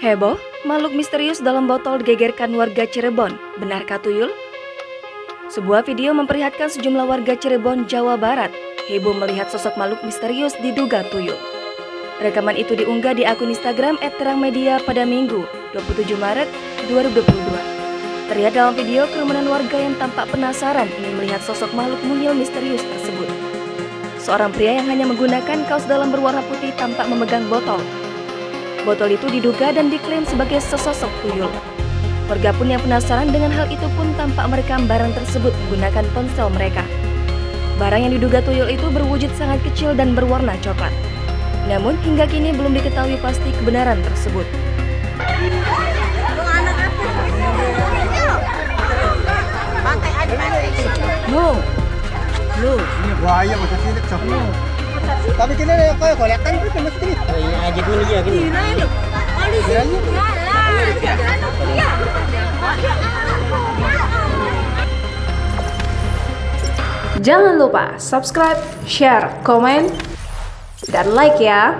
Heboh, makhluk misterius dalam botol digegerkan warga Cirebon. Benarkah tuyul? Sebuah video memperlihatkan sejumlah warga Cirebon, Jawa Barat heboh melihat sosok makhluk misterius diduga tuyul. Rekaman itu diunggah di akun Instagram @terangmedia pada Minggu, 27 Maret 2022. Terlihat dalam video kerumunan warga yang tampak penasaran ingin melihat sosok makhluk mungil misterius tersebut. Seorang pria yang hanya menggunakan kaos dalam berwarna putih tampak memegang botol. Botol itu diduga dan diklaim sebagai sesosok tuyul. Warga pun yang penasaran dengan hal itu pun tampak merekam barang tersebut menggunakan ponsel mereka. Barang yang diduga tuyul itu berwujud sangat kecil dan berwarna coklat. Namun hingga kini belum diketahui pasti kebenaran tersebut. Ini buaya masa sini coklat. Tapi kini yang kau kelihatan itu mesti. Ini aja dulu ya gini. Jangan lupa subscribe, share, komen, dan like ya.